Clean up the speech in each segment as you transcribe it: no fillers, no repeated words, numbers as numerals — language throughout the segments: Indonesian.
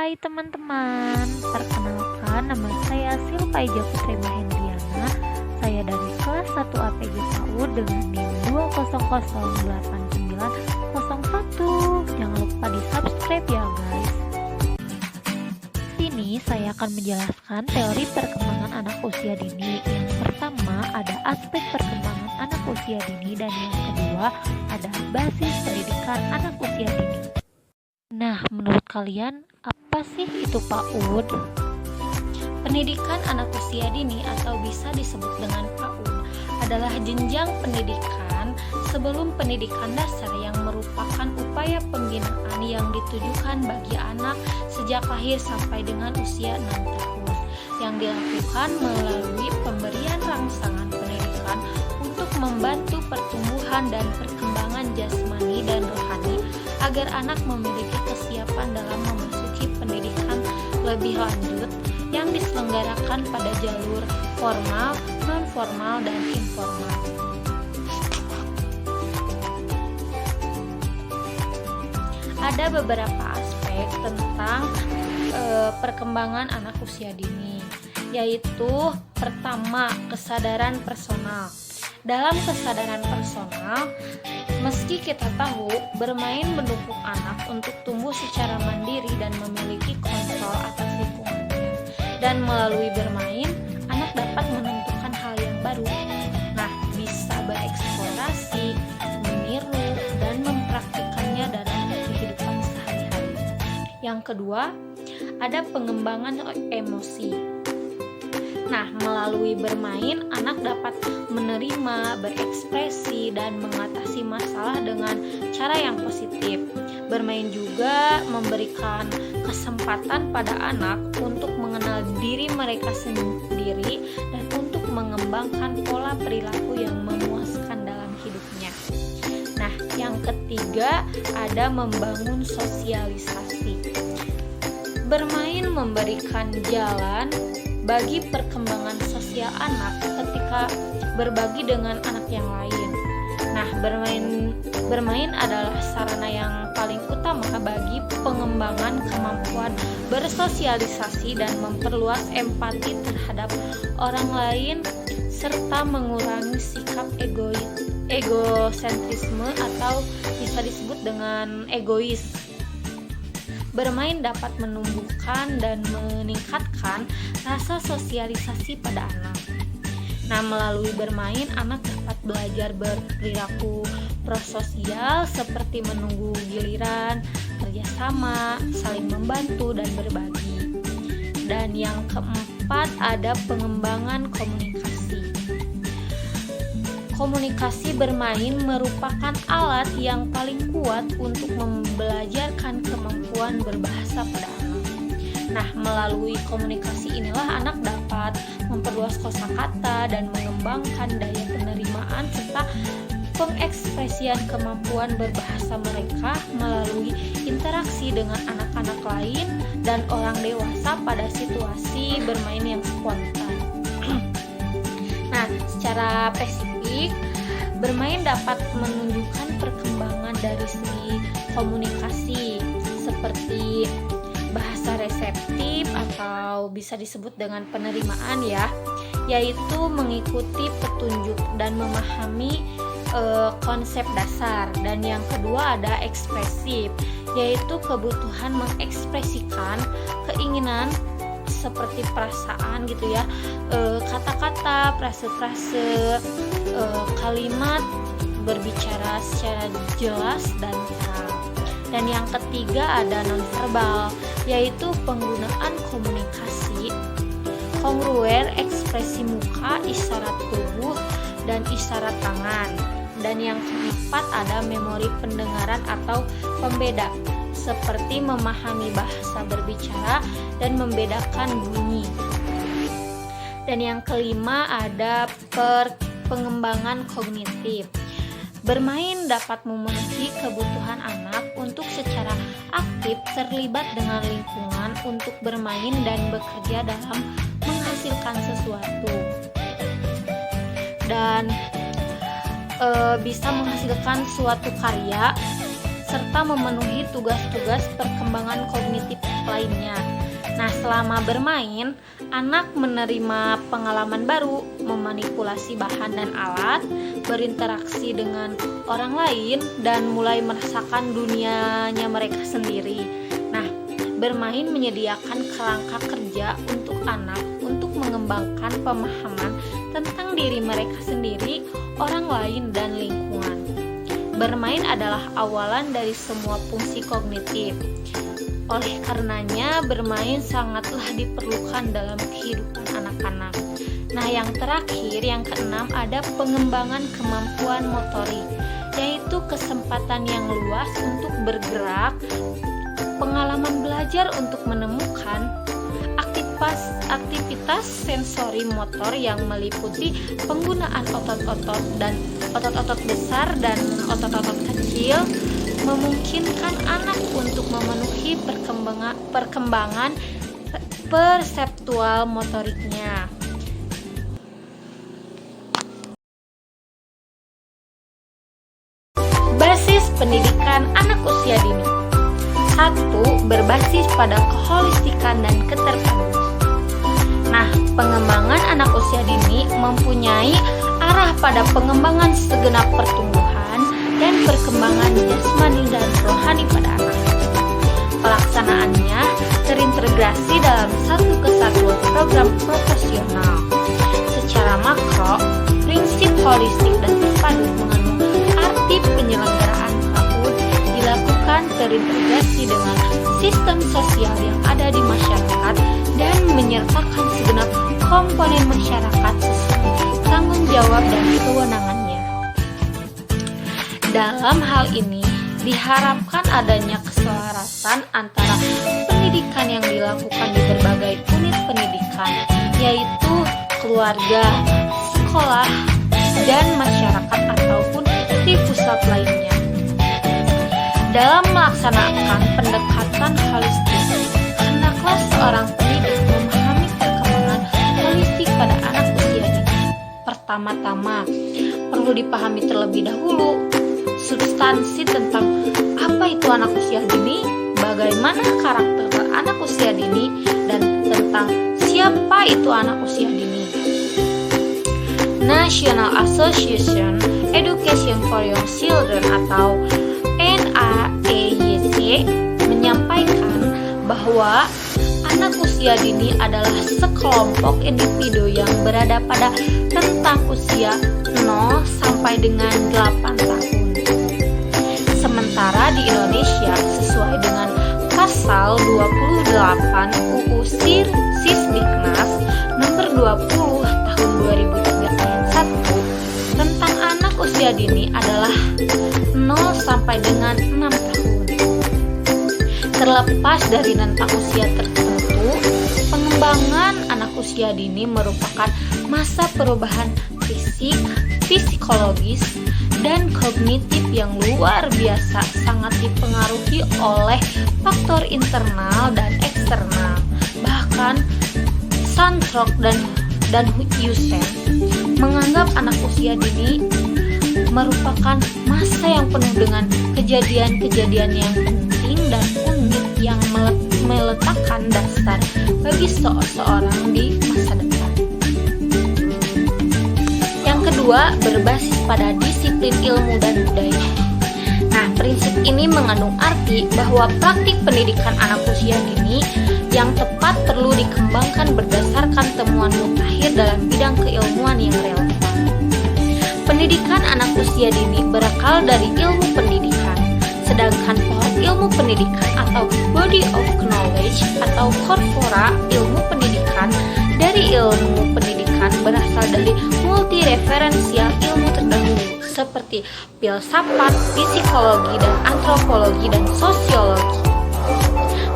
Hai teman-teman, perkenalkan nama saya Silvaiza Putri Mahendriana. Saya dari kelas 1 APG PAUD dengan NIM 2008901. Jangan lupa di subscribe ya guys. Sini saya akan menjelaskan teori perkembangan anak usia dini. Yang pertama ada aspek perkembangan anak usia dini dan yang kedua ada basis pendidikan anak usia dini. Nah, menurut kalian apa sih itu PAUD? Pendidikan anak usia dini atau bisa disebut dengan PAUD adalah jenjang pendidikan sebelum pendidikan dasar yang merupakan upaya pembinaan yang ditujukan bagi anak sejak lahir sampai dengan usia 6 tahun yang dilakukan melalui pemberian rangsangan pendidikan untuk membantu pertumbuhan dan perkembangan jasmani dan rohani agar anak memiliki kesiapan dalam memasuki pendidikan lebih lanjut yang diselenggarakan pada jalur formal, non-formal, dan informal. Ada beberapa aspek tentang perkembangan anak usia dini, yaitu pertama, kesadaran personal. Dalam kesadaran personal, meski kita tahu bermain mendukung anak untuk tumbuh secara mandiri dan memiliki kontrol atas lingkungannya, dan melalui bermain, anak dapat menentukan hal yang baru. Nah, bisa bereksplorasi, meniru, dan mempraktikkannya dalam kehidupan sehari-hari. Yang kedua, ada pengembangan emosi. Nah, melalui bermain, anak dapat menerima, berekspresi, dan mengatasi masalah dengan cara yang positif. Bermain juga memberikan kesempatan pada anak untuk mengenal diri mereka sendiri dan untuk mengembangkan pola perilaku yang memuaskan dalam hidupnya. Nah, yang ketiga ada membangun sosialisasi. Bermain memberikan jalan bagi perkembangan sosial anak ketika berbagi dengan anak yang lain. Nah, bermain adalah sarana yang paling utama bagi pengembangan kemampuan bersosialisasi dan memperluas empati terhadap orang lain serta mengurangi sikap egosentrisme atau bisa disebut dengan egois. Bermain dapat menumbuhkan dan meningkatkan rasa sosialisasi pada anak. Nah, melalui bermain, anak dapat belajar berperilaku prososial seperti menunggu giliran, kerjasama, saling membantu, dan berbagi. Dan yang keempat ada pengembangan komunikasi. Komunikasi bermain merupakan alat yang paling kuat untuk membelajarkan kemampuan berbahasa pada anak. Nah, melalui komunikasi inilah anak dapat memperluas kosakata dan mengembangkan daya penerimaan serta pengekspresian kemampuan berbahasa mereka melalui interaksi dengan anak-anak lain dan orang dewasa pada situasi bermain yang spontan. Nah, secara spesifik, bermain dapat menunjukkan perkembangan dari segi komunikasi seperti bahasa reseptif atau bisa disebut dengan penerimaan ya, yaitu mengikuti petunjuk dan memahami konsep dasar. Dan yang kedua ada ekspresif, yaitu kebutuhan mengekspresikan keinginan seperti perasaan gitu ya, kata-kata, frase-frase, kalimat berbicara secara jelas dan terang. Dan yang ketiga ada nonverbal, yaitu penggunaan komunikasi kongruer, ekspresi muka, isyarat tubuh, dan isyarat tangan. Dan yang keempat ada memori pendengaran atau pembeda, seperti memahami bahasa berbicara dan membedakan bunyi. Dan yang kelima ada pengembangan kognitif. Bermain dapat memenuhi kebutuhan anak untuk secara aktif terlibat dengan lingkungan untuk bermain dan bekerja dalam menghasilkan sesuatu. Dan bisa menghasilkan suatu karya serta memenuhi tugas-tugas perkembangan kognitif lainnya. Nah, selama bermain, anak menerima pengalaman baru, memanipulasi bahan dan alat, berinteraksi dengan orang lain, dan mulai merasakan dunianya mereka sendiri. Nah, bermain menyediakan kerangka kerja untuk anak untuk mengembangkan pemahaman tentang diri mereka sendiri, orang lain, dan lingkungan. Bermain adalah awalan dari semua fungsi kognitif. Oleh karenanya, bermain sangatlah diperlukan dalam kehidupan anak-anak. Nah, yang terakhir, yang keenam, ada pengembangan kemampuan motorik, yaitu kesempatan yang luas untuk bergerak, pengalaman belajar untuk menemukan aktivitas sensori motor yang meliputi penggunaan otot-otot dan otot-otot besar dan otot-otot kecil, memungkinkan anak untuk memenuhi perkembangan perseptual motoriknya. Basis pendidikan anak usia dini. 1. Berbasis pada keholistikan dan keterpaduan. Nah, pengembangan anak usia dini mempunyai arah pada pengembangan segenap pertumbuhan dan perkembangan jasmani dan rohani pada anak. Pelaksanaannya terintegrasi dalam satu kesatuan program profesional. Secara makro, prinsip holistik dan terpadu mengandung arti penyelenggaraan tahun dilakukan terintegrasi dengan sistem sosial yang ada di masyarakat dan menyertakan segenap komponen masyarakat sesuai tanggung jawab dan kewenangannya. Dalam hal ini, diharapkan adanya keselaratan antara pendidikan yang dilakukan di berbagai unit pendidikan, yaitu keluarga, sekolah, dan masyarakat ataupun di pusat lainnya. Dalam melaksanakan pendekatan holistik, hendaklah seorang pendidik memahami perkembangan holistik pada anak usia dini. Pertama-tama, perlu dipahami terlebih dahulu substansi tentang apa itu anak usia dini, bagaimana karakter anak usia dini, dan tentang siapa itu anak usia dini. National Association Education for Young Children atau NAEYC menyampaikan bahwa anak usia dini adalah sekelompok individu yang berada pada rentang usia 0 sampai dengan 8 tahun. Sementara di Indonesia, sesuai dengan pasal 28 UU Sisdiknas nomor 20 tahun 2003 ayat 1 tentang anak usia dini adalah 0 sampai dengan 6 tahun. Terlepas dari rentang usia tertentu, pengembangan anak usia dini merupakan masa perubahan fisik, psikologis, dan kognitif yang luar biasa, sangat dipengaruhi oleh faktor internal dan eksternal. Bahkan Santrok dan Huijsen menganggap anak usia dini merupakan masa yang penuh dengan kejadian-kejadian yang penting dan unik yang meletakkan dasar bagi seseorang di masa depan. Yang kedua, berbasis pada disiplin ilmu dan budaya. Nah, prinsip ini mengandung arti bahwa praktik pendidikan anak usia dini yang tepat perlu dikembangkan berdasarkan temuan mutakhir dalam bidang keilmuan yang relevan. Pendidikan anak usia dini berakal dari ilmu pendidikan, sedangkan pohon ilmu pendidikan atau body of knowledge atau korpora ilmu pendidikan dari ilmu pendidikan berasal dari multireferensial ilmu terdahulu seperti filsafat, psikologi, dan antropologi dan sosiologi.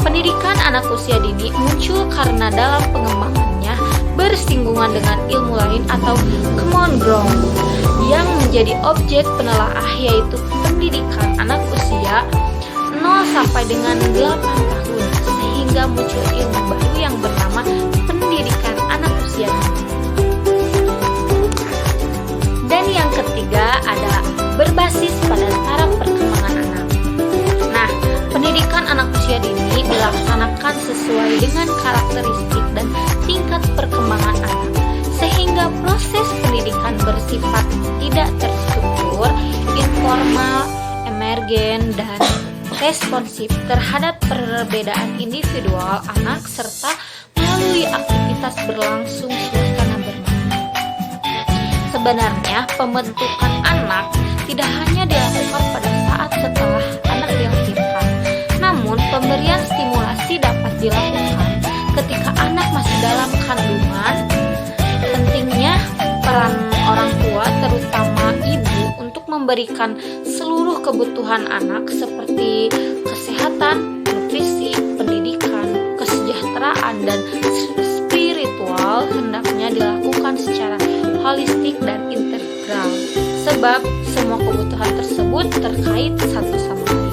Pendidikan anak usia dini muncul karena dalam pengembangannya bersinggungan dengan ilmu lain atau common ground yang menjadi objek penelaah, yaitu pendidikan anak usia 0 sampai dengan 8 tahun, sehingga muncul ilmu baru yang bernama pendidikan anak usia dini. Dan yang ketiga ada berbasis pada taraf perkembangan anak. dikembangkan sesuai dengan karakteristik dan tingkat perkembangan anak, sehingga proses pendidikan bersifat tidak terstruktur, informal, emergen, dan responsif terhadap perbedaan individual anak serta melalui aktivitas berlangsung suasana bermain. Sebenarnya pembentukan anak tidak hanya dilakukan pada saat setelah anak dilahirkan, namun pemberian stimulasi dapat dilakukan ketika anak masih dalam kandungan. Pentingnya peran orang tua, terutama ibu, untuk memberikan seluruh kebutuhan anak seperti kesehatan, nutrisi, pendidikan, kesejahteraan, dan spiritual hendaknya dilakukan secara holistik dan integral, sebab semua kebutuhan tersebut terkait satu sama lain.